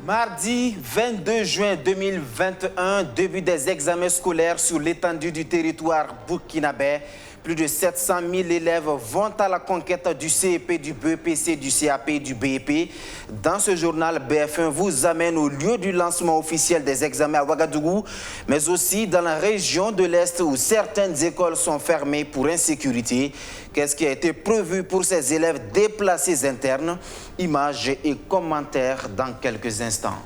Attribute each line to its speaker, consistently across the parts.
Speaker 1: Mardi 22 juin 2021, début des examens scolaires sur l'étendue du territoire burkinabé. Plus de 700 000 élèves vont à la conquête du CEP, du BEPC, du CAP et du BEP. Dans ce journal, BF1 vous amène au lieu du lancement officiel des examens à Ouagadougou, mais aussi dans la région de l'Est où certaines écoles sont fermées pour insécurité. Qu'est-ce qui a été prévu pour ces élèves déplacés internes? Images et commentaires dans quelques instants.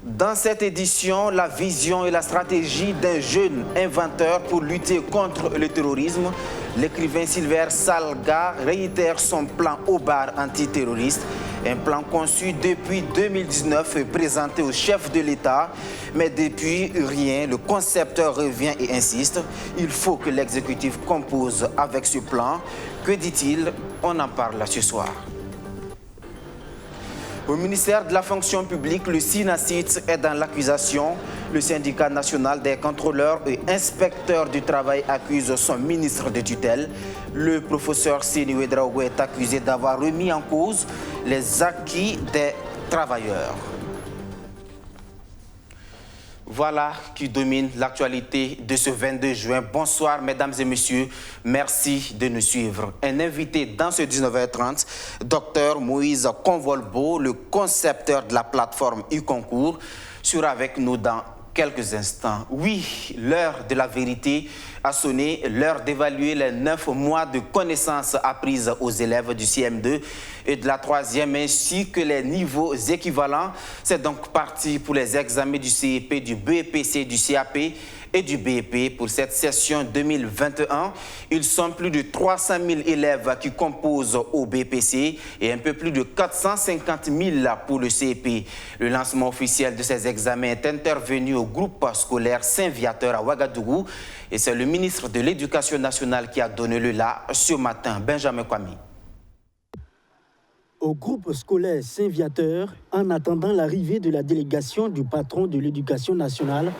Speaker 1: Dans cette édition, la vision et la stratégie d'un jeune inventeur pour lutter contre le terrorisme. L'écrivain Silver Salga réitère son plan OBAR antiterroriste, un plan conçu depuis 2019 et présenté au chef de l'État. Mais depuis, rien, le concepteur revient et insiste. Il faut que l'exécutif compose avec ce plan. Que dit-il? On en parle ce soir. Au ministère de la fonction publique, le SINACIT est dans l'accusation. Le syndicat national des contrôleurs et inspecteurs du travail accuse son ministre de tutelle. Le professeur Seni Ouedraogo est accusé d'avoir remis en cause les acquis des travailleurs. Voilà qui domine l'actualité de ce 22 juin. Bonsoir, mesdames et messieurs. Merci de nous suivre. Un invité dans ce 19h30, Dr Moïse Convolbo, le concepteur de la plateforme e-concours, sera avec nous dans quelques instants. Oui, l'heure de la vérité a sonné, l'heure d'évaluer les 9 mois de connaissances apprises aux élèves du CM2 et de la 3e, ainsi que les niveaux équivalents. C'est donc parti pour les examens du CEP, du BEPC, du CAP et du BEP pour cette session 2021. Ils sont plus de 300 000 élèves qui composent au BEPC et un peu plus de 450 000 pour le CEP. Le lancement officiel de ces examens est intervenu au groupe scolaire Saint-Viateur à Ouagadougou et c'est le ministre de l'Éducation nationale qui a donné le là ce matin, Benjamin Kwame.
Speaker 2: Au groupe scolaire Saint-Viateur, en attendant l'arrivée de la délégation du patron de l'Éducation nationale,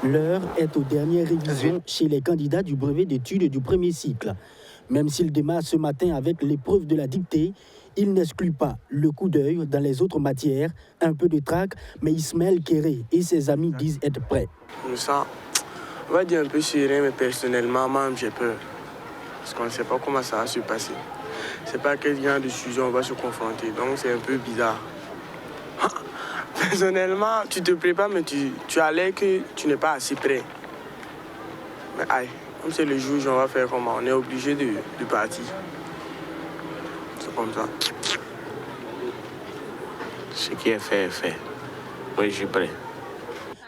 Speaker 2: l'heure est aux dernières révisions chez les candidats du brevet d'études du premier cycle. Même s'il démarre ce matin avec l'épreuve de la dictée, il n'exclut pas le coup d'œil dans les autres matières, un peu de trac, mais Ismaël Kéré et ses amis disent être prêts.
Speaker 3: On va dire un peu serein, mais personnellement, même j'ai peur. Parce qu'on ne sait pas comment ça va se passer. C'est pas quel genre de sujet on va se confronter, donc c'est un peu bizarre. Personnellement, tu te prépares, mais tu as l'air que tu n'es pas assez prêt. Mais aïe, comme c'est le jour où on va faire comment, on est obligé de partir. C'est comme ça.
Speaker 4: Ce qui est fait est fait. Oui, je suis prêt.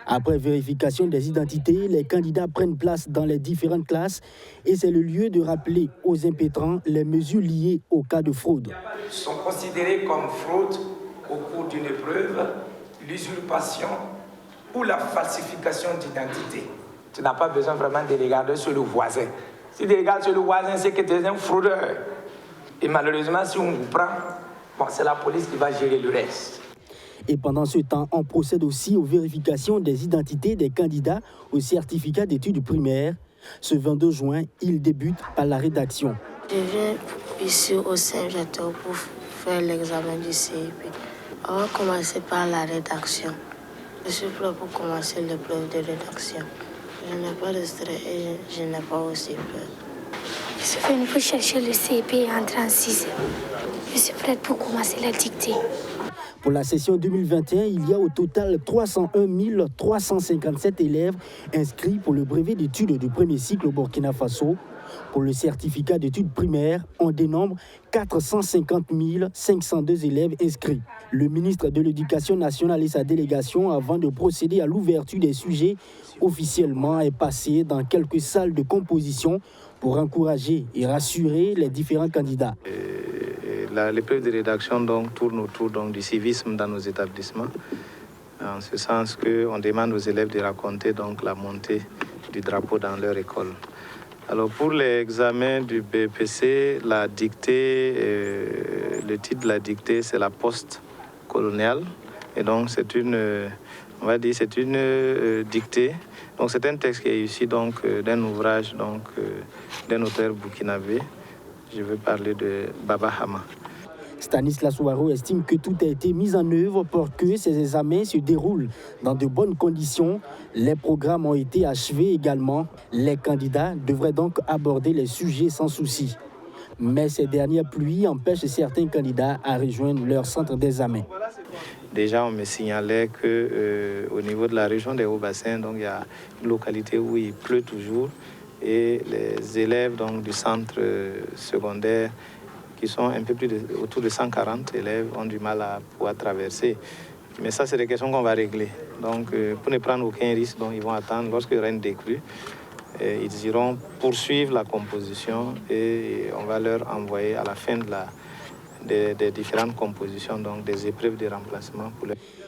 Speaker 2: Après vérification des identités, les candidats prennent place dans les différentes classes et c'est le lieu de rappeler aux impétrants les mesures liées au cas de fraude.
Speaker 5: Sont considérés comme fraude au cours d'une épreuve, l'usurpation ou la falsification d'identité. Tu n'as pas besoin vraiment de regarder sur le voisin. Si tu regardes sur le voisin, c'est que tu es un fraudeur. Et malheureusement, si on vous prend, c'est la police qui va gérer le reste.
Speaker 2: Et pendant ce temps, on procède aussi aux vérifications des identités des candidats au certificat d'études primaires. Ce 22 juin, il débute par la rédaction.
Speaker 6: Je viens ici au Saint-Viateur pour faire l'examen du CEP. On va commencer par la rédaction. Je suis prêt pour commencer l'épreuve de rédaction. Je n'ai pas de stress et je n'ai pas aussi peur.
Speaker 7: Je suis venue pour chercher le CEP et entrer en 6e. Je suis prête pour commencer la dictée.
Speaker 2: Pour la session 2021, il y a au total 301 357 élèves inscrits pour le brevet d'études du premier cycle au Burkina Faso. Pour le certificat d'études primaires, on dénombre 450 502 élèves inscrits. Le ministre de l'Éducation nationale et sa délégation, avant de procéder à l'ouverture des sujets, officiellement est passé dans quelques salles de composition pour encourager et rassurer les différents candidats.
Speaker 8: L'épreuve de rédaction donc, tourne autour du civisme dans nos établissements, en ce sens qu'on demande aux élèves de raconter donc, la montée du drapeau dans leur école. Alors pour l'examen du BPC, la dictée, le titre de la dictée, c'est la post-coloniale. Et donc c'est une, on va dire, c'est une dictée. Donc c'est un texte qui est issu donc d'un ouvrage d'un auteur burkinabé. Je veux parler de Baba Hama.
Speaker 2: Stanislas Ouaro estime que tout a été mis en œuvre pour que ces examens se déroulent dans de bonnes conditions. Les programmes ont été achevés également. Les candidats devraient donc aborder les sujets sans souci. Mais ces dernières pluies empêchent certains candidats à rejoindre leur centre d'examen.
Speaker 8: Déjà, on me signalait qu'au niveau de la région des Hauts-Bassins, donc, il y a une localité où il pleut toujours et les élèves donc, du centre secondaire, qui sont un peu autour de 140 élèves, ont du mal à pouvoir traverser. Mais ça, c'est des questions qu'on va régler. Donc, pour ne prendre aucun risque, donc, ils vont attendre lorsqu'il y aura une décrue. Ils iront poursuivre la composition et on va leur envoyer à la fin des différentes compositions, donc des épreuves de remplacement.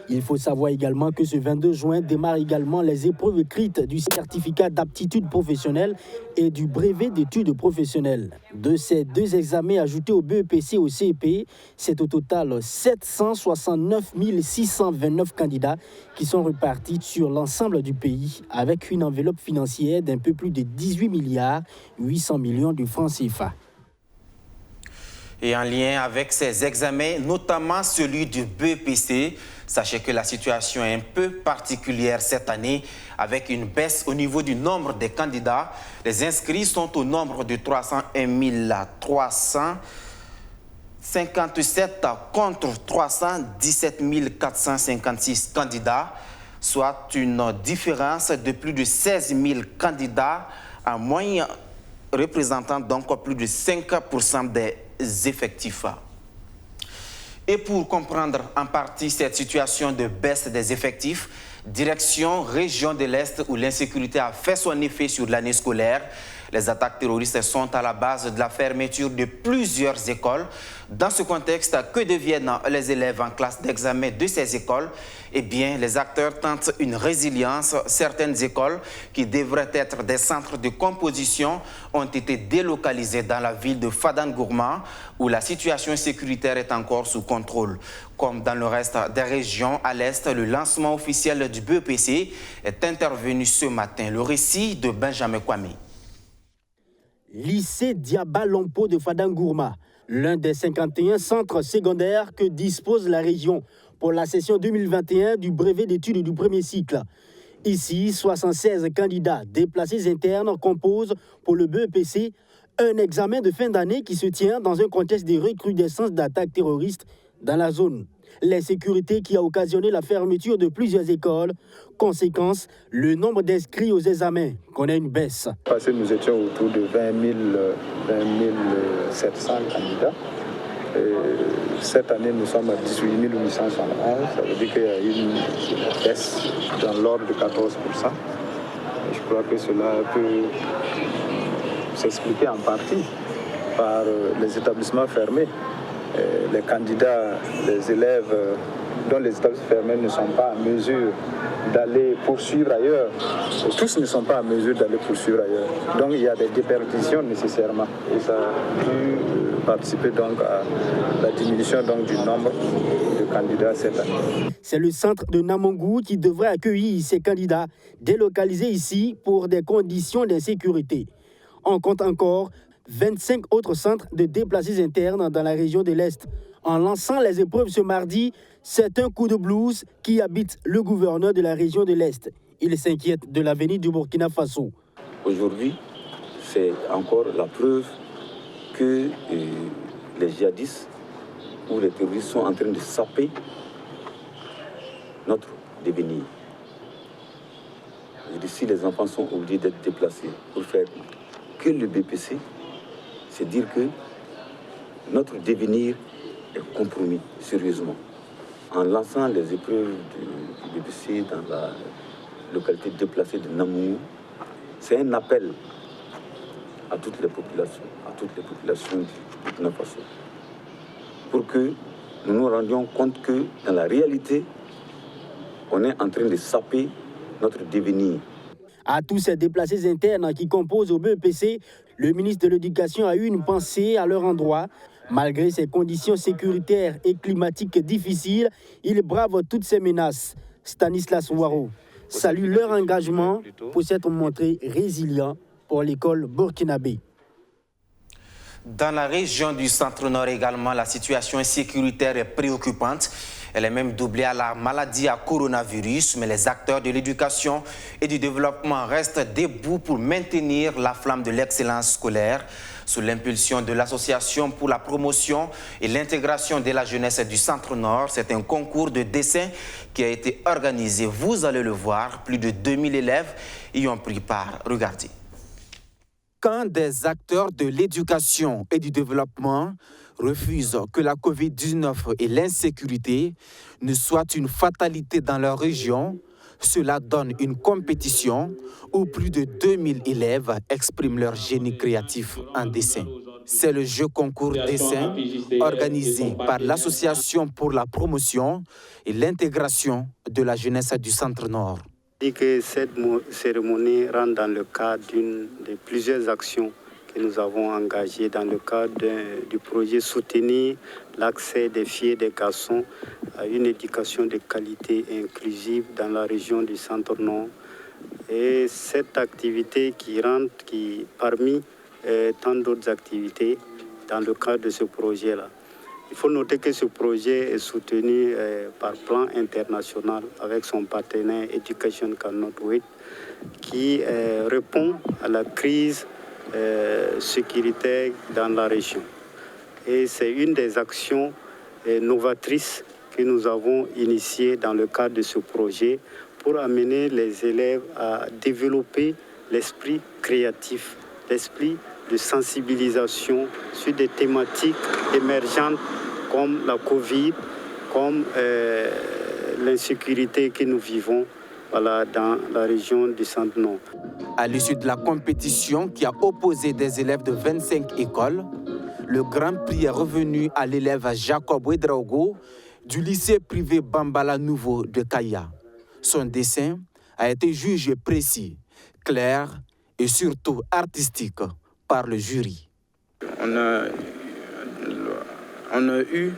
Speaker 2: Il faut savoir également que ce 22 juin démarrent également les épreuves écrites du certificat d'aptitude professionnelle et du brevet d'études professionnelles. De ces deux examens ajoutés au BEPC et au CEP, c'est au total 769 629 candidats qui sont repartis sur l'ensemble du pays avec une enveloppe financière d'un peu plus de 18 milliards 800 millions de francs CFA.
Speaker 1: Et en lien avec ces examens, notamment celui du BEPC, sachez que la situation est un peu particulière cette année avec une baisse au niveau du nombre des candidats. Les inscrits sont au nombre de 301 357 contre 317 456 candidats, soit une différence de plus de 16 000 candidats en moyenne, représentant donc plus de 5% des effectifs. Et pour comprendre en partie cette situation de baisse des effectifs, direction région de l'Est où l'insécurité a fait son effet sur l'année scolaire. Les attaques terroristes sont à la base de la fermeture de plusieurs écoles. Dans ce contexte, que deviennent les élèves en classe d'examen de ces écoles? Eh bien, les acteurs tentent une résilience. Certaines écoles qui devraient être des centres de composition ont été délocalisées dans la ville de Fadangourma où la situation sécuritaire est encore sous contrôle. Comme dans le reste des régions à l'Est, le lancement officiel du BEPC est intervenu ce matin. Le récit de Benjamin Kwame.
Speaker 2: Lycée Diaba-Lompo de Fadangourma, l'un des 51 centres secondaires que dispose la région pour la session 2021 du brevet d'études du premier cycle. Ici, 76 candidats déplacés internes composent pour le BEPC un examen de fin d'année qui se tient dans un contexte de recrudescence d'attaques terroristes dans la zone. L'insécurité qui a occasionné la fermeture de plusieurs écoles. Conséquence, le nombre d'inscrits aux examens connaît une baisse.
Speaker 9: Parce que nous étions autour de 20 700 candidats. Et cette année, nous sommes à 18 871. Ça veut dire qu'il y a une baisse dans l'ordre de 14%. Et je crois que cela peut s'expliquer en partie par les établissements fermés. Les candidats, les élèves dont les établissements fermés ne sont pas en mesure d'aller poursuivre ailleurs. Tous ne sont pas en mesure d'aller poursuivre ailleurs. Donc il y a des déperditions nécessairement. Et ça a pu participer donc à la diminution donc, du nombre de candidats cette année.
Speaker 2: C'est le centre de Namongou qui devrait accueillir ces candidats délocalisés ici pour des conditions d'insécurité. On compte encore 25 autres centres de déplacés internes dans la région de l'Est. En lançant les épreuves ce mardi, c'est un coup de blues qui habite le gouverneur de la région de l'Est. Il s'inquiète de l'avenir du Burkina Faso.
Speaker 10: Aujourd'hui, c'est encore la preuve que les djihadistes ou les terroristes sont en train de saper notre devenir. Si les enfants sont obligés d'être déplacés pour faire que le BEPC, c'est dire que notre devenir est compromis sérieusement. En lançant les épreuves du BEPC dans la localité déplacée de Namou, c'est un appel à toutes les populations du Burkina Faso, pour que nous nous rendions compte que dans la réalité, on est en train de saper notre devenir.
Speaker 2: À tous ces déplacés internes qui composent au BEPC, le ministre de l'Éducation a eu une pensée à leur endroit. Malgré ces conditions sécuritaires et climatiques difficiles, ils bravent toutes ces menaces. Stanislas Ouaro salue leur engagement pour s'être montré résilient pour l'école burkinabé.
Speaker 1: Dans la région du Centre-Nord également, la situation sécuritaire est préoccupante. Elle est même doublée à la maladie à coronavirus, mais les acteurs de l'éducation et du développement restent debout pour maintenir la flamme de l'excellence scolaire. Sous l'impulsion de l'Association pour la promotion et l'intégration de la jeunesse du Centre-Nord, c'est un concours de dessin qui a été organisé. Vous allez le voir, plus de 2000 élèves y ont pris part. Regardez. Quand des acteurs de l'éducation et du développement refusent que la COVID-19 et l'insécurité ne soient une fatalité dans leur région, cela donne une compétition où plus de 2000 élèves expriment leur génie créatif en dessin. C'est le jeu concours dessin organisé par l'Association pour la promotion et l'intégration de la jeunesse du Centre-Nord.
Speaker 11: Je dis que cette cérémonie rentre dans le cadre de plusieurs actions que nous avons engagées dans le cadre du projet Soutenir l'accès des filles et des garçons à une éducation de qualité et inclusive dans la région du Centre-Nord. Et cette activité qui rentre parmi tant d'autres activités dans le cadre de ce projet-là. Il faut noter que ce projet est soutenu par Plan International avec son partenaire Education Cannot Wait qui répond à la crise sécuritaire dans la région. Et c'est une des actions novatrices que nous avons initiées dans le cadre de ce projet pour amener les élèves à développer l'esprit créatif, l'esprit de sensibilisation sur des thématiques émergentes comme la Covid, comme l'insécurité que nous vivons dans la région du Centre-Nord.
Speaker 1: À l'issue de la compétition qui a opposé des élèves de 25 écoles, le Grand Prix est revenu à l'élève Jacob Ouedraogo du lycée privé Bambala Nouveau de Kaya. Son dessin a été jugé précis, clair et surtout artistique par le jury.
Speaker 12: On a eu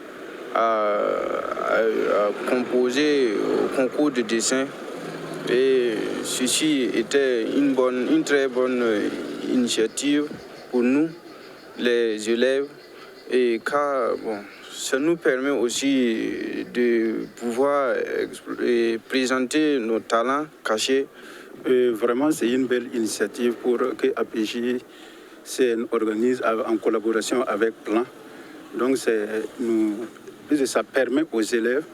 Speaker 12: à composer au concours de dessin et ceci était une très bonne initiative pour nous, les élèves, et car ça nous permet aussi de pouvoir présenter nos talents cachés.
Speaker 9: Vraiment, c'est une belle initiative pour que APJ organise en collaboration avec Plan. Donc, ça permet aux élèves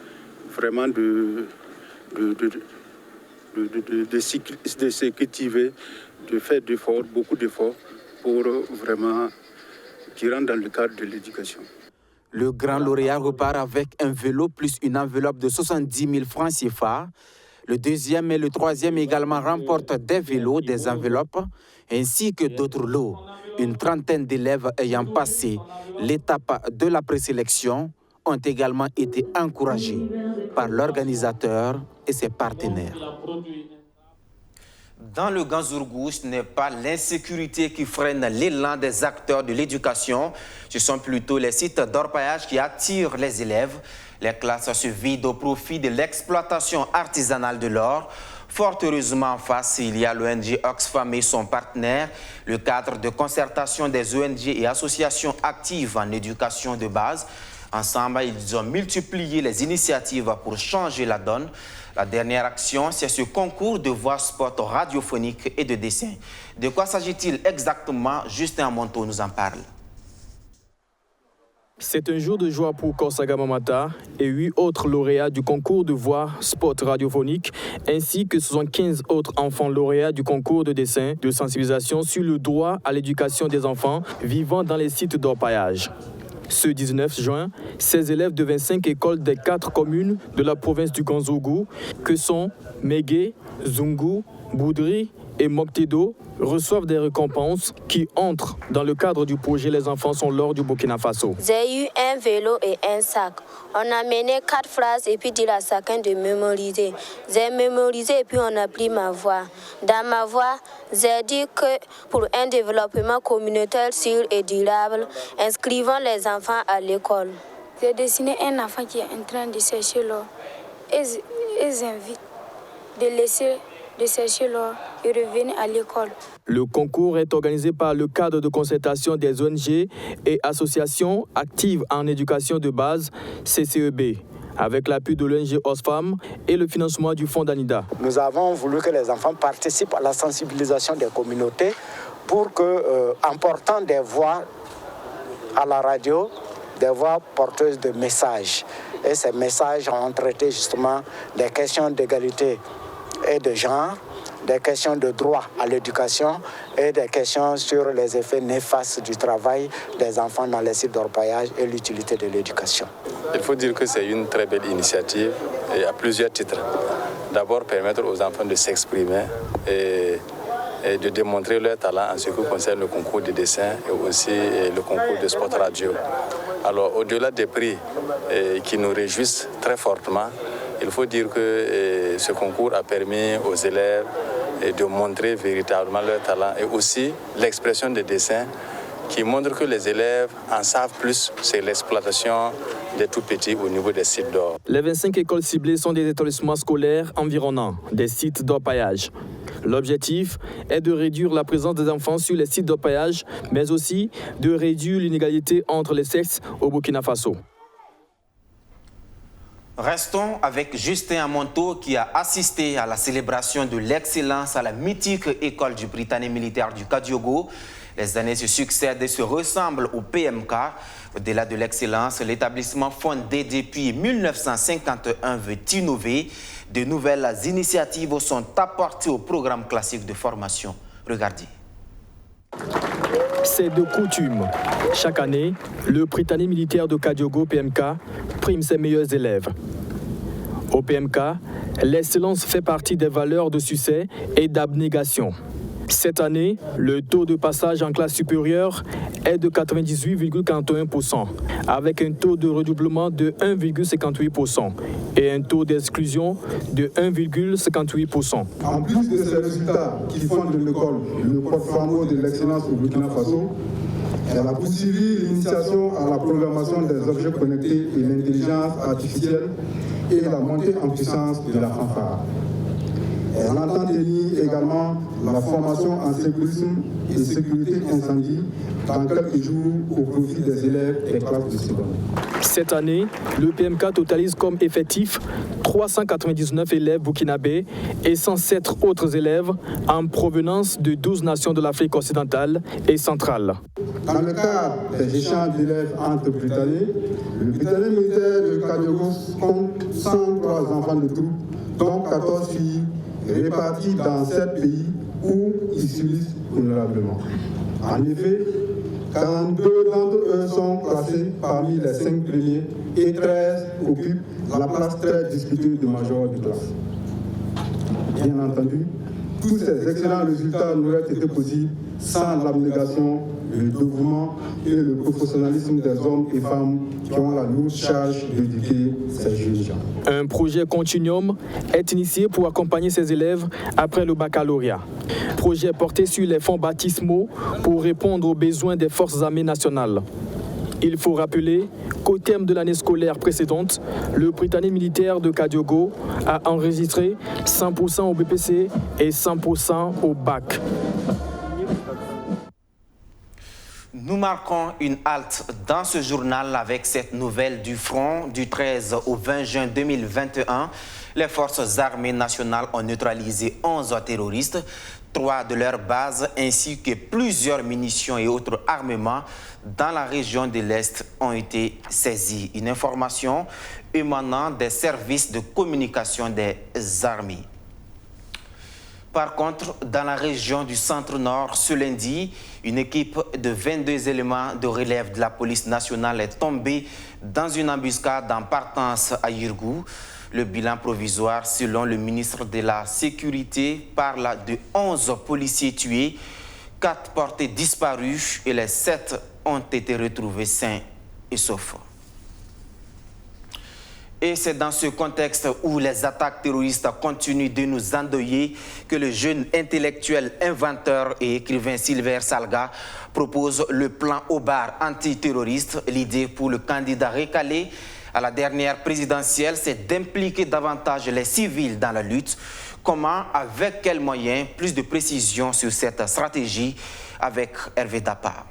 Speaker 9: vraiment de se cultiver, de faire beaucoup d'efforts pour vraiment qui rentrent dans le cadre de l'éducation.
Speaker 1: Le grand lauréat repart avec un vélo plus une enveloppe de 70 000 francs CFA. Le deuxième et le troisième également remportent des vélos, des enveloppes, ainsi que d'autres lots. Une trentaine d'élèves ayant passé l'étape de la présélection ont également été encouragés par l'organisateur et ses partenaires. Dans le Ganzourgou, ce n'est pas l'insécurité qui freine l'élan des acteurs de l'éducation. Ce sont plutôt les sites d'orpaillage qui attirent les élèves. Les classes se vident au profit de l'exploitation artisanale de l'or. Fort heureusement, en face, il y a l'ONG Oxfam et son partenaire, le cadre de concertation des ONG et associations actives en éducation de base. Ensemble, ils ont multiplié les initiatives pour changer la donne. La dernière action, c'est ce concours de voix spot radiophonique et de dessin. De quoi s'agit-il exactement? Justin Monto nous en parle.
Speaker 13: C'est un jour de joie pour Korsaga Mamata et 8 autres lauréats du concours de voix spot radiophonique, ainsi que 75 autres enfants lauréats du concours de dessin de sensibilisation sur le droit à l'éducation des enfants vivant dans les sites d'orpaillage. Ce 19 juin, 16 élèves de 25 écoles des 4 communes de la province du Ganzourgou, que sont Mégué, Zungu, Boudri et Moktedo, reçoivent des récompenses qui entrent dans le cadre du projet Les enfants sont l'or du Burkina Faso.
Speaker 6: J'ai eu un vélo et un sac. On a mené 4 phrases et puis dit à chacun de mémoriser. J'ai mémorisé et puis on a pris ma voix. Dans ma voix, j'ai dit que pour un développement communautaire sûr et durable, inscrivons les enfants à l'école.
Speaker 7: J'ai dessiné un enfant qui est en train de chercher l'or et j'invite de laisser de chercher l'or et revenir à l'école.
Speaker 13: Le concours est organisé par le cadre de concertation des ONG et associations actives en éducation de base, CCEB, avec l'appui de l'ONG Osfam et le financement du fonds d'Anida.
Speaker 14: Nous avons voulu que les enfants participent à la sensibilisation des communautés pour que, en portant des voix à la radio, des voix porteuses de messages. Et ces messages ont traité justement des questions d'égalité et de genre, des questions de droit à l'éducation et des questions sur les effets néfastes du travail des enfants dans les sites d'orpaillage et l'utilité de l'éducation.
Speaker 15: Il faut dire que c'est une très belle initiative et à plusieurs titres. D'abord, permettre aux enfants de s'exprimer et de démontrer leur talent en ce qui concerne le concours de dessin et aussi le concours de sport radio. Alors, au-delà des prix qui nous réjouissent très fortement, il faut dire que ce concours a permis aux élèves de montrer véritablement leur talent et aussi l'expression des dessins qui montre que les élèves en savent plus sur l'exploitation des tout-petits au niveau des sites d'or.
Speaker 13: Les 25 écoles ciblées sont des établissements scolaires environnants, des sites d'orpaillage. L'objectif est de réduire la présence des enfants sur les sites d'orpaillage, mais aussi de réduire l'inégalité entre les sexes au Burkina Faso.
Speaker 1: Restons avec Justin Amonto qui a assisté à la célébration de l'excellence à la mythique école du Britannique militaire du Kadiogo. Les années se succèdent et se ressemblent au PMK. Au-delà de l'excellence, l'établissement fondé depuis 1951 veut innover. De nouvelles initiatives sont apportées au programme classique de formation. Regardez.
Speaker 13: C'est de coutume. Chaque année, le Britannique militaire de Kadiogo, PMK, prime ses meilleurs élèves. Au PMK, l'excellence fait partie des valeurs de succès et d'abnégation. Cette année, le taux de passage en classe supérieure est de 98,41%, avec un taux de redoublement de 1,58% et un taux d'exclusion de 1,58%.
Speaker 16: En plus de ces résultats qui fondent l'école, le porte-flambeau de l'excellence au Burkina Faso, elle a poursuivi l'initiation à la programmation des objets connectés et l'intelligence artificielle et la montée en puissance de la fanfare. Elle entend tenir également la formation en sécurisme et sécurité incendie dans quelques jours au profit des élèves des classes de seconde.
Speaker 13: Cette année, le PMK totalise comme effectif 399 élèves burkinabés et 107 autres élèves en provenance de 12 nations de l'Afrique occidentale et centrale.
Speaker 16: Dans le cadre des échanges d'élèves entre Britanniques, le Britannique militaire de Kadiogo compte 103 enfants de troupe, dont 14 filles, répartis dans 7 pays où ils subissent honorablement. En effet, 42 d'entre eux sont classés parmi les 5 premiers et 13 occupent la place très discutée de major de classe. Bien entendu, tous ces excellents résultats n'auraient été possibles sans l'abnégation, le dévouement et le professionnalisme des hommes et femmes qui ont la lourde charge d'éduquer ces jeunes gens.
Speaker 13: Un projet Continuum est initié pour accompagner ces élèves après le baccalauréat. Projet porté sur les fonds baptismaux pour répondre aux besoins des forces armées nationales. Il faut rappeler qu'au terme de l'année scolaire précédente, le Britannique militaire de Kadiogo a enregistré 100% au BPC et 100% au bac.
Speaker 1: Nous marquons une halte dans ce journal avec cette nouvelle du front. Du 13 au 20 juin 2021, les forces armées nationales ont neutralisé 11 terroristes, 3 de leurs bases ainsi que plusieurs munitions et autres armements dans la région de l'Est ont été saisis. Une information émanant des services de communication des armées. Par contre, dans la région du centre-nord, ce lundi, une équipe de 22 éléments de relève de la police nationale est tombée dans une embuscade en partance à Yirgou. Le bilan provisoire, selon le ministre de la Sécurité, parle de 11 policiers tués, 4 portés disparus et les 7 ont été retrouvés sains et saufs. Et c'est dans ce contexte où les attaques terroristes continuent de nous endeuiller que le jeune intellectuel, inventeur et écrivain Silver Salga propose le plan Obar antiterroriste, l'idée pour le candidat recalé à la dernière présidentielle, c'est d'impliquer davantage les civils dans la lutte. Comment, avec quels moyens? Plus de précisions sur cette stratégie avec Hervé Dapa.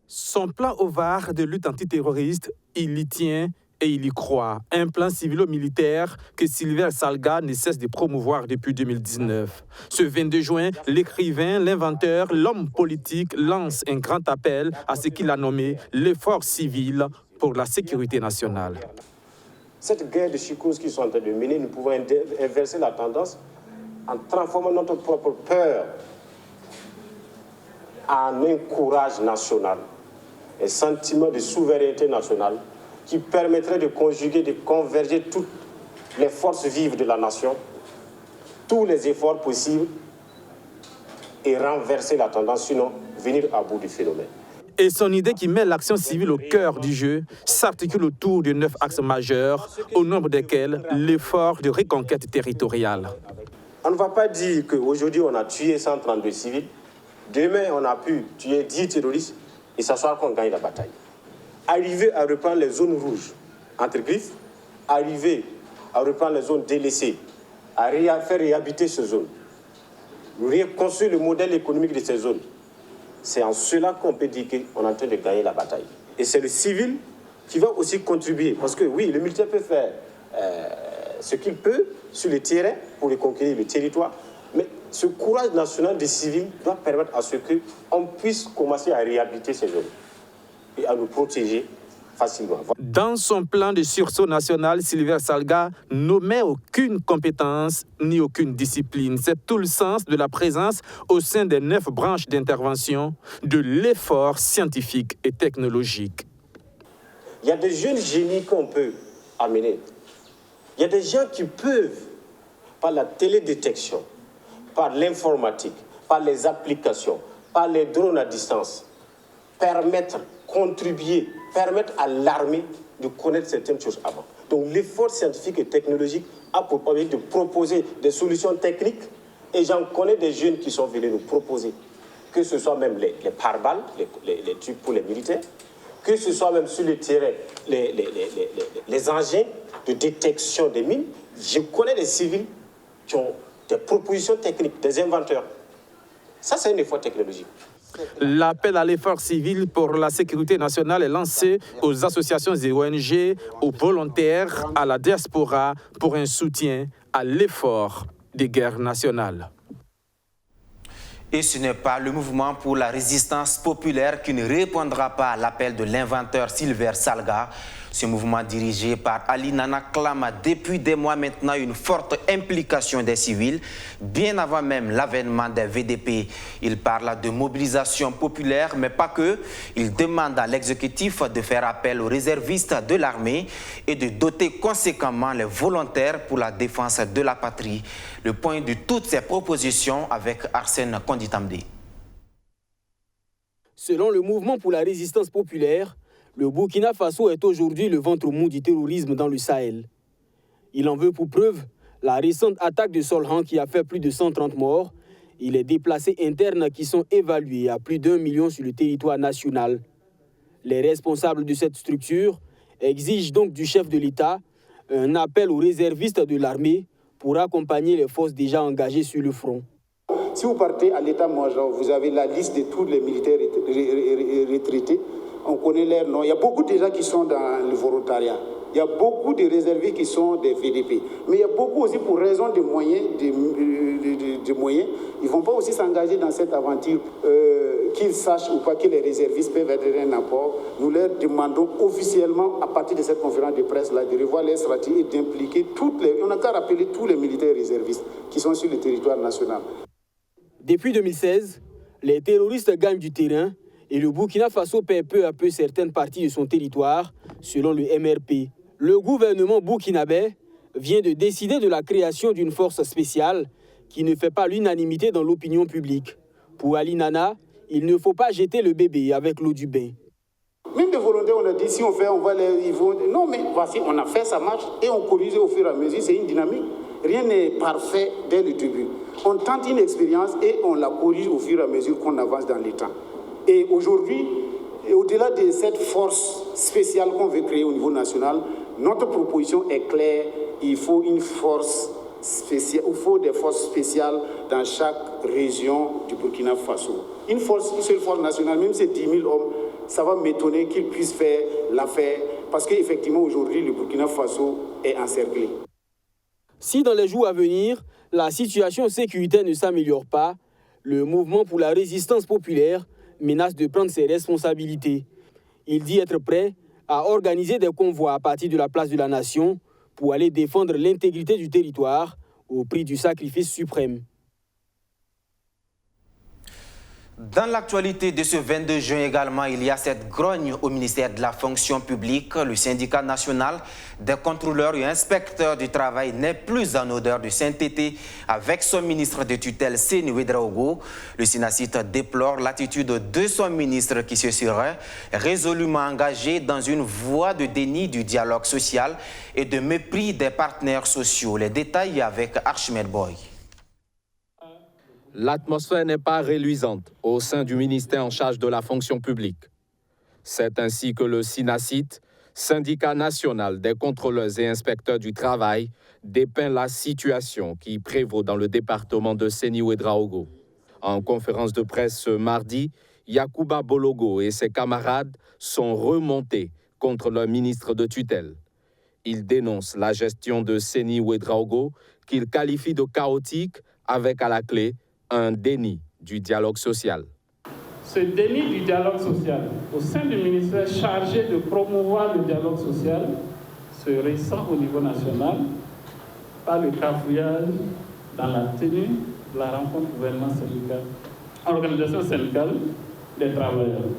Speaker 17: Son plan OVAR de lutte antiterroriste, il y tient et il y croit. Un plan civilo-militaire que Silver Salga ne cesse de promouvoir depuis 2019. Ce 22 juin, l'écrivain, l'inventeur, l'homme politique lance un grand appel à ce qu'il a nommé l'effort civil pour la sécurité nationale.
Speaker 18: Cette guerre de psychose qu'ils sont en train de mener, nous pouvons inverser la tendance en transformant notre propre peur en un courage national, un sentiment de souveraineté nationale qui permettrait de conjuguer, de converger toutes les forces vives de la nation, tous les efforts possibles et renverser la tendance, sinon venir à bout du phénomène.
Speaker 17: Et son idée qui met l'action civile au cœur du jeu s'articule autour de 9 axes majeurs, au nombre desquels l'effort de reconquête territoriale.
Speaker 18: On ne va pas dire qu'aujourd'hui on a tué 132 civils, demain on a pu tuer 10 terroristes et s'asseoir qu'on gagne la bataille. Arriver à reprendre les zones rouges entre griffes, arriver à reprendre les zones délaissées, à faire réhabiter ces zones, reconstruire le modèle économique de ces zones. C'est en cela qu'on peut dire qu'on est en train de gagner la bataille. Et c'est le civil qui va aussi contribuer. Parce que oui, le militaire peut faire ce qu'il peut sur le terrain pour reconquérir le territoire. Mais ce courage national des civils doit permettre à ce qu'on puisse commencer à réhabiter ces zones et à nous protéger facilement.
Speaker 17: Dans son plan de sursaut national, Silver Salga n'omet aucune compétence ni aucune discipline. C'est tout le sens de la présence au sein des 9 branches d'intervention de l'effort scientifique et technologique.
Speaker 18: Il y a des jeunes génies qu'on peut amener. Il y a des gens qui peuvent, par la télédétection, par l'informatique, par les applications, par les drones à distance, contribuer, permettre à l'armée de connaître certaines choses avant. Donc l'effort scientifique et technologique a pour objectif de proposer des solutions techniques et j'en connais des jeunes qui sont venus nous proposer, que ce soit même les pare-balles, les trucs pour les militaires, que ce soit même sur le terrain les engins de détection des mines. Je connais des civils qui ont des propositions techniques, des inventeurs. Ça, c'est un effort technologique.
Speaker 17: L'appel à l'effort civil pour la sécurité nationale est lancé aux associations et ONG, aux volontaires, à la diaspora pour un soutien à l'effort des guerres nationales.
Speaker 1: Et ce n'est pas le mouvement pour la résistance populaire qui ne répondra pas à l'appel de l'inventeur Silver Salga. Ce mouvement dirigé par Ali Nana clame depuis des mois maintenant une forte implication des civils, bien avant même l'avènement des VDP. Il parle de mobilisation populaire, mais pas que. Il demande à l'exécutif de faire appel aux réservistes de l'armée et de doter conséquemment les volontaires pour la défense de la patrie. Le point de toutes ces propositions avec Arsène Konditamde.
Speaker 2: Selon le mouvement pour la résistance populaire, le Burkina Faso est aujourd'hui le ventre mou du terrorisme dans le Sahel. Il en veut pour preuve la récente attaque de Solhan qui a fait plus de 130 morts et les déplacés internes qui sont évalués à plus d'1 million sur le territoire national. Les responsables de cette structure exigent donc du chef de l'État un appel aux réservistes de l'armée pour accompagner les forces déjà engagées sur le front.
Speaker 19: Si vous partez à l'état-major, vous avez la liste de tous les militaires retraités. On connaît leurs noms. Il y a beaucoup de gens qui sont dans le volontariat. Il y a beaucoup de réservistes qui sont des VDP. Mais il y a beaucoup aussi pour raison de moyens. Ils ne vont pas aussi s'engager dans cette aventure. Qu'ils sachent ou pas que les réservistes peuvent être un apport. Nous leur demandons officiellement, à partir de cette conférence de presse-là, de revoir les stratégies et d'impliquer toutes les... On a qu'à rappeler tous les militaires réservistes qui sont sur le territoire national.
Speaker 2: Depuis 2016, les terroristes gagnent du terrain et le Burkina Faso perd peu à peu certaines parties de son territoire, selon le MRP. Le gouvernement burkinabé vient de décider de la création d'une force spéciale qui ne fait pas l'unanimité dans l'opinion publique. Pour Ali Nana, il ne faut pas jeter le bébé avec l'eau du bain.
Speaker 19: Même des volontaires, on a dit, si on fait, on va les... Ils vont... Non, mais voici, on a fait, ça marche, et on corrige au fur et à mesure, c'est une dynamique. Rien n'est parfait dès le début. On tente une expérience et on la corrige au fur et à mesure qu'on avance dans les temps. Et aujourd'hui, Et au-delà de cette force spéciale qu'on veut créer au niveau national, notre proposition est claire. Il faut une force spéciale, il faut des forces spéciales dans chaque région du Burkina Faso. Une seule force nationale, même si c'est 10 000 hommes, ça va m'étonner qu'ils puissent faire l'affaire, parce qu'effectivement aujourd'hui le Burkina Faso est encerclé.
Speaker 2: Si dans les jours à venir, la situation sécuritaire ne s'améliore pas, le mouvement pour la résistance populaire menace de prendre ses responsabilités. Il dit être prêt à organiser des convois à partir de la place de la Nation pour aller défendre l'intégrité du territoire au prix du sacrifice suprême.
Speaker 1: Dans l'actualité de ce 22 juin également, il y a cette grogne au ministère de la fonction publique. Le syndicat national des contrôleurs et inspecteurs du travail n'est plus en odeur de sainteté avec son ministre de tutelle Seni Ouedraogo. Le SYNACIT déplore l'attitude de son ministre qui se serait résolument engagé dans une voie de déni du dialogue social et de mépris des partenaires sociaux. Les détails avec Archimède Boy.
Speaker 20: L'atmosphère n'est pas reluisante au sein du ministère en charge de la fonction publique. C'est ainsi que le SYNACIT, syndicat national des contrôleurs et inspecteurs du travail, dépeint la situation qui prévaut dans le département de Seni Ouedraogo. En conférence de presse ce mardi, Yacouba Bologo et ses camarades sont remontés contre leur ministre de tutelle. Ils dénoncent la gestion de Seni Ouedraogo qu'ils qualifient de chaotique avec à la clé un déni du dialogue social.
Speaker 21: Ce déni du dialogue social au sein du ministère chargé de promouvoir le dialogue social se ressent au niveau national par le cafouillage dans la tenue de la rencontre gouvernement syndical, organisation syndicale des travailleurs.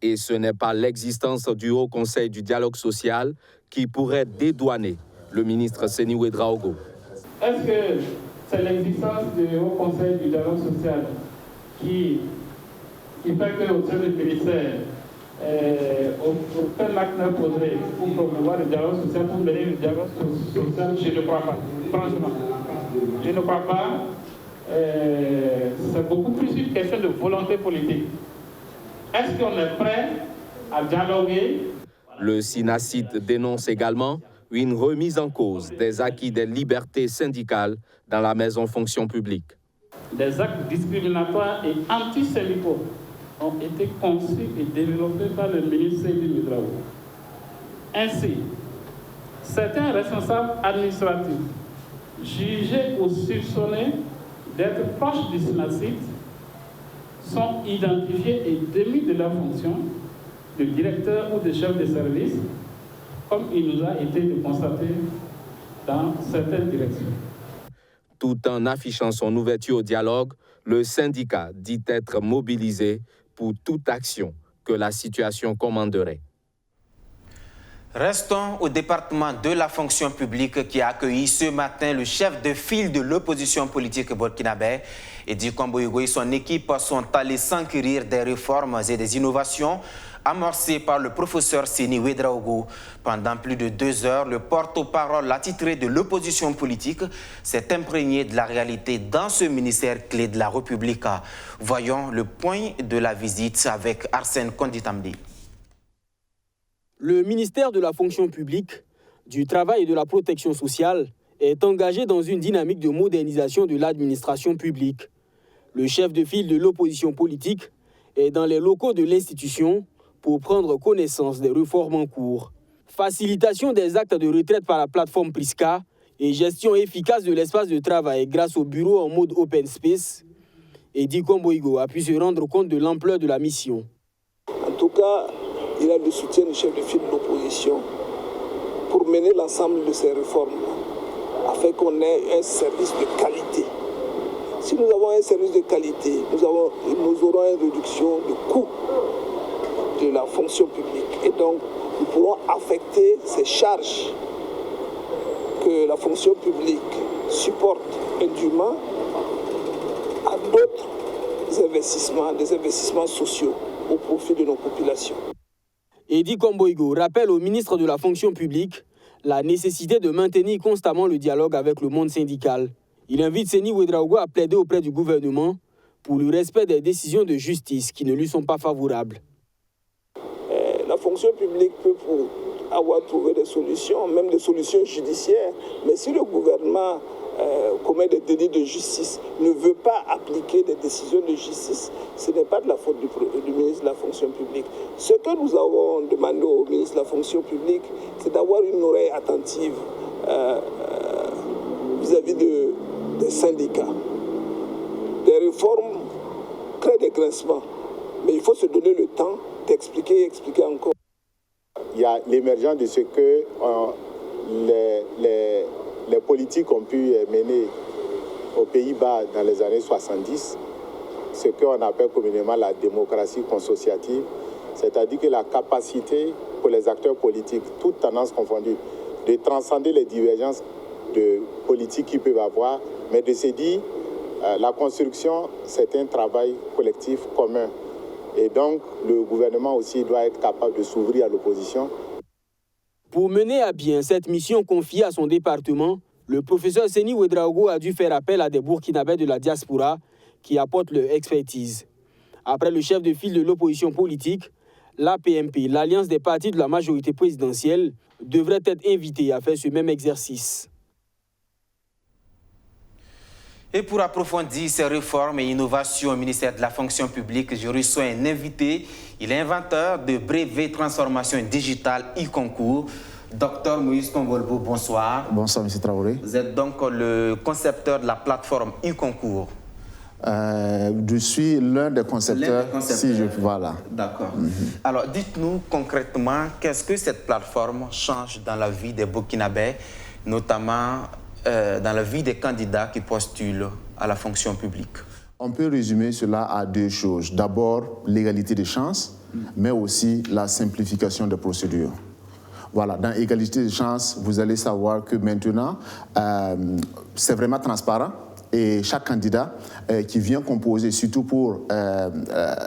Speaker 20: Et ce n'est pas l'existence du Haut Conseil du dialogue social qui pourrait dédouaner le ministre Seni Ouedraogo.
Speaker 21: Est-ce que c'est l'existence du Haut Conseil du dialogue social qui fait qu'au sein du ministère, aucun acte n'est posé pour promouvoir le dialogue social, pour mener le dialogue social? Je ne crois pas. Franchement, je ne crois pas. C'est beaucoup plus une question de volonté politique. Est-ce qu'on est prêt à dialoguer?
Speaker 20: Le SYNACIT dénonce également une remise en cause des acquis des libertés syndicales dans la maison fonction publique.
Speaker 21: Des actes discriminatoires et antisyndicaux ont été conçus et développés par le ministre Seni Ouedraogo. Ainsi, certains responsables administratifs jugés ou soupçonnés d'être proches du SYNACIT sont identifiés et démis de leur fonction de directeur ou de chef de service, comme il nous a été de constater dans certaines directions.
Speaker 20: Tout en affichant son ouverture au dialogue, le syndicat dit être mobilisé pour toute action que la situation commanderait.
Speaker 1: Restons au département de la fonction publique qui a accueilli ce matin le chef de file de l'opposition politique burkinabé. Edi Komboigo et son équipe sont allés s'enquérir des réformes et des innovations amorcées par le professeur Seni Ouedraogo. Pendant plus de 2 heures, le porte-parole attitré de l'opposition politique s'est imprégné de la réalité dans ce ministère clé de la République. Voyons le point de la visite avec Arsène Konditamdi.
Speaker 2: Le ministère de la fonction publique, du travail et de la protection sociale est engagé dans une dynamique de modernisation de l'administration publique. Le chef de file de l'opposition politique est dans les locaux de l'institution pour prendre connaissance des réformes en cours. Facilitation des actes de retraite par la plateforme Prisca et gestion efficace de l'espace de travail grâce au bureau en mode open space, Edi Komboigo a pu se rendre compte de l'ampleur de la mission.
Speaker 22: En tout cas, il a le soutien du chef de file de l'opposition pour mener l'ensemble de ces réformes afin qu'on ait un service de qualité. Si nous avons un service de qualité, nous aurons une réduction du coût de la fonction publique. Et donc, nous pourrons affecter ces charges que la fonction publique supporte indûment à d'autres investissements, des investissements sociaux au profit de nos populations.
Speaker 2: Edi Komboigo rappelle au ministre de la fonction publique la nécessité de maintenir constamment le dialogue avec le monde syndical. Il invite Seni Ouedraogo à plaider auprès du gouvernement pour le respect des décisions de justice qui ne lui sont pas favorables.
Speaker 22: fonction publique peut avoir trouvé des solutions, même des solutions judiciaires, mais si le gouvernement commet des délits de justice, ne veut pas appliquer des décisions de justice, ce n'est pas de la faute du ministre de la fonction publique. Ce que nous avons demandé au ministre de la fonction publique, c'est d'avoir une oreille attentive vis-à-vis des syndicats. Des réformes créent des grincements, mais il faut se donner le temps d'expliquer et expliquer encore.
Speaker 9: Il y a l'émergence de ce que les politiques ont pu mener aux Pays-Bas dans les années 70, ce qu'on appelle communément la démocratie consociative, c'est-à-dire que la capacité pour les acteurs politiques, toutes tendances confondues, de transcender les divergences de politique qu'ils peuvent avoir, mais de se dire la construction, c'est un travail collectif commun. Et donc, le gouvernement aussi doit être capable de s'ouvrir à l'opposition.
Speaker 2: Pour mener à bien cette mission confiée à son département, le professeur Seni Ouedraogo a dû faire appel à des Burkinabés de la diaspora qui apportent leur expertise. Après le chef de file de l'opposition politique, l'APMP, l'Alliance des partis de la majorité présidentielle, devrait être invitée à faire ce même exercice.
Speaker 1: Et pour approfondir ces réformes et innovations au ministère de la fonction publique, je reçois un invité. Il est inventeur de brevets transformation digitale e-concours. Docteur Moïse Kongolbo, bonsoir.
Speaker 3: Bonsoir, M. Traoré.
Speaker 1: Vous êtes donc le concepteur de la plateforme e-concours.
Speaker 3: Je suis l'un des concepteurs. Voilà.
Speaker 1: D'accord. Alors, dites-nous concrètement, qu'est-ce que cette plateforme change dans la vie des Burkinabés, notamment dans la vie des candidats qui postulent à la fonction publique?
Speaker 3: On peut résumer cela à deux choses. D'abord, l'égalité des chances, mais aussi la simplification des procédures. Voilà, dans égalité des chances, vous allez savoir que maintenant, c'est vraiment transparent. Et chaque candidat qui vient composer, surtout pour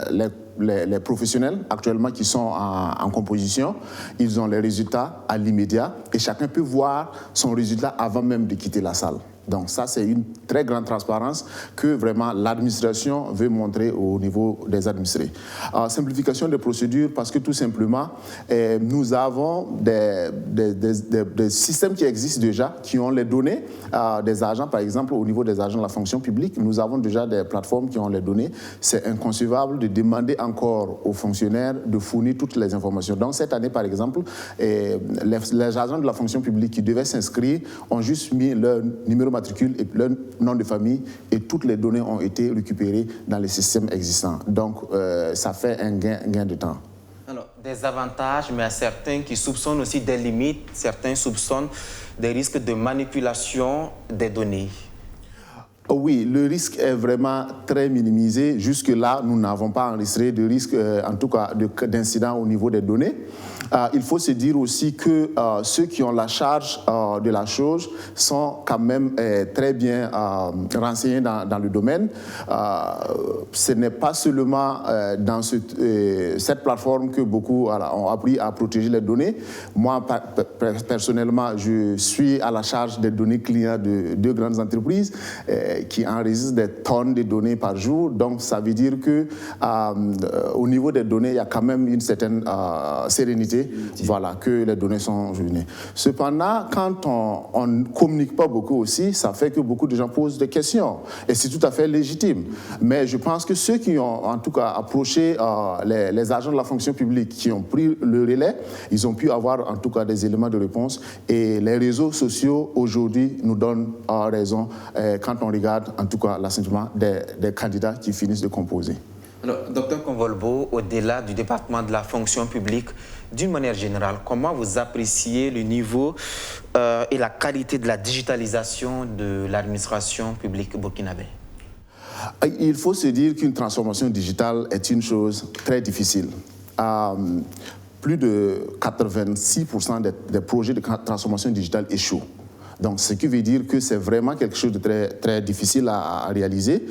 Speaker 3: les professionnels actuellement qui sont en composition, ils ont les résultats à l'immédiat et chacun peut voir son résultat avant même de quitter la salle. Donc ça, c'est une très grande transparence que vraiment l'administration veut montrer au niveau des administrés. Simplification des procédures parce que tout simplement, nous avons des systèmes qui existent déjà, qui ont les données des agents, par exemple au niveau des agents de la fonction publique. Nous avons déjà des plateformes qui ont les données. C'est inconcevable de demander encore aux fonctionnaires de fournir toutes les informations. Donc cette année, par exemple, les agents de la fonction publique qui devaient s'inscrire ont juste mis leur numéro matricule et leur nom de famille et toutes les données ont été récupérées dans les systèmes existants. Donc, ça fait un gain de temps.
Speaker 1: Alors, des avantages, mais à certains qui soupçonnent aussi des limites, certains soupçonnent des risques de manipulation des données.
Speaker 3: Oui, le risque est vraiment très minimisé. Jusque-là, nous n'avons pas enregistré de risque, en tout cas d'incident au niveau des données. Il faut se dire aussi que ceux qui ont la charge de la chose sont quand même très bien renseignés dans le domaine. Ce n'est pas seulement dans cette plateforme que beaucoup ont appris à protéger les données. Moi, personnellement, je suis à la charge des données clients de deux grandes entreprises qui enregistrent des tonnes de données par jour. Donc, ça veut dire que au niveau des données, il y a quand même une certaine sérénité. Voilà, que les données sont venues. Cependant, quand on ne communique pas beaucoup aussi, ça fait que beaucoup de gens posent des questions. Et c'est tout à fait légitime. Mais je pense que ceux qui ont en tout cas approché les agents de la fonction publique, qui ont pris le relais, ils ont pu avoir en tout cas des éléments de réponse. Et les réseaux sociaux aujourd'hui nous donnent raison quand on regarde en tout cas l'assentiment des candidats qui finissent de composer.
Speaker 1: Alors, Dr Kongolbo, au-delà du département de la fonction publique, d'une manière générale, comment vous appréciez le niveau et la qualité de la digitalisation de l'administration publique burkinabé?
Speaker 3: Il faut se dire qu'une transformation digitale est une chose très difficile. Plus de 86% des projets de transformation digitale échouent. Donc, ce qui veut dire que c'est vraiment quelque chose de très, très difficile à réaliser.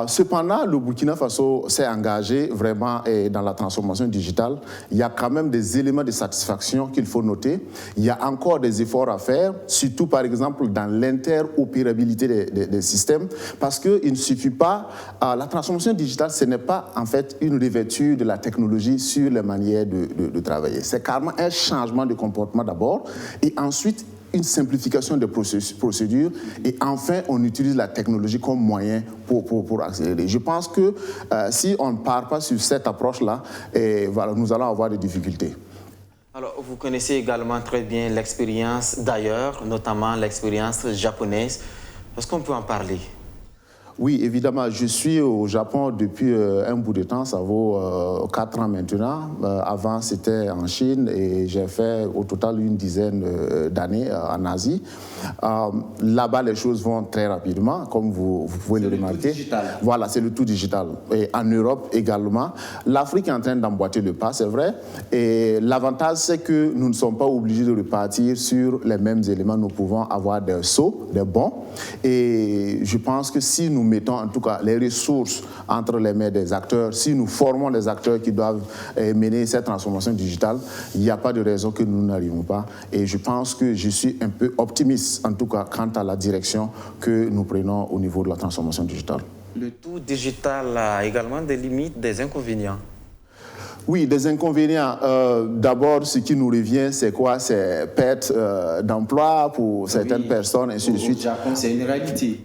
Speaker 3: Cependant, le Burkina Faso s'est engagé vraiment dans la transformation digitale. Il y a quand même des éléments de satisfaction qu'il faut noter. Il y a encore des efforts à faire, surtout par exemple dans l'interopérabilité des systèmes, parce qu'il ne suffit pas, la transformation digitale, ce n'est pas en fait une révéture de la technologie sur les manières de travailler. C'est carrément un changement de comportement d'abord, et ensuite une simplification des procédures, et enfin on utilise la technologie comme moyen pour accélérer. Je pense que si on ne part pas sur cette approche-là, voilà, nous allons avoir des difficultés.
Speaker 1: Alors, vous connaissez également très bien l'expérience d'ailleurs, notamment l'expérience japonaise. Est-ce qu'on peut en parler?
Speaker 3: Oui, évidemment, je suis au Japon depuis un bout de temps, ça vaut 4 ans maintenant. Avant, c'était en Chine et j'ai fait au total une dizaine d'années en Asie. Là-bas, les choses vont très rapidement, comme vous pouvez le remarquer. Voilà, c'est le tout digital. Et en Europe également. L'Afrique est en train d'emboîter le pas, c'est vrai. Et l'avantage, c'est que nous ne sommes pas obligés de repartir sur les mêmes éléments. Nous pouvons avoir des sauts, des bonds. Et je pense que si nous mettons en tout cas les ressources entre les mains des acteurs, si nous formons les acteurs qui doivent mener cette transformation digitale, il n'y a pas de raison que nous n'arrivons pas. Et je pense que je suis un peu optimiste, en tout cas, quant à la direction que nous prenons au niveau de la transformation digitale.
Speaker 1: Le tout digital a également des limites, des inconvénients.
Speaker 3: Oui, des inconvénients. D'abord, ce qui nous revient, c'est quoi? C'est perte d'emploi pour certaines personnes, ainsi de suite.
Speaker 1: Au Japon, c'est une réalité.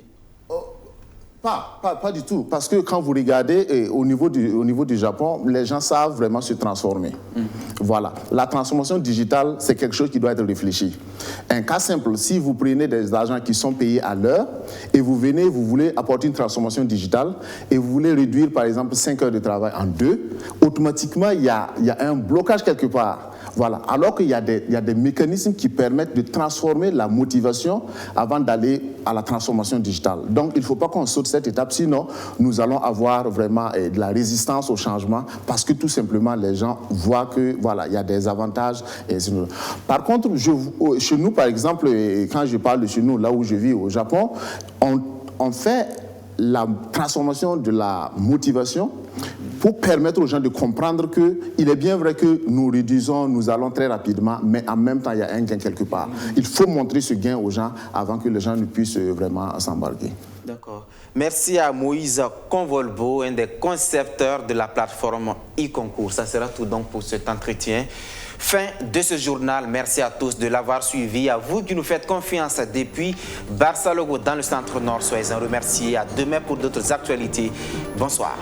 Speaker 3: Pas du tout, parce que quand vous regardez au niveau du Japon, les gens savent vraiment se transformer. Voilà, la transformation digitale, c'est quelque chose qui doit être réfléchi. Un cas simple, si vous prenez des agents qui sont payés à l'heure et vous venez, vous voulez apporter une transformation digitale et vous voulez réduire par exemple 5 heures de travail en 2, automatiquement il y a un blocage quelque part. Voilà. Alors qu'il y a des mécanismes qui permettent de transformer la motivation avant d'aller à la transformation digitale. Donc, il ne faut pas qu'on saute cette étape, sinon nous allons avoir vraiment de la résistance au changement parce que tout simplement les gens voient que voilà, il y a des avantages. Par contre, chez nous, par exemple, quand je parle de chez nous, là où je vis au Japon, on fait la transformation de la motivation pour permettre aux gens de comprendre qu'il est bien vrai que nous réduisons, nous allons très rapidement, mais en même temps, il y a un gain quelque part. Il faut montrer ce gain aux gens avant que les gens ne puissent vraiment s'embarquer.
Speaker 1: D'accord. Merci à Moïse Convolbo, un des concepteurs de la plateforme e-concours. Ça sera tout donc pour cet entretien. Fin de ce journal. Merci à tous de l'avoir suivi. À vous qui nous faites confiance depuis Barça Logo dans le centre nord. Soyez en remerciés. À demain pour d'autres actualités. Bonsoir.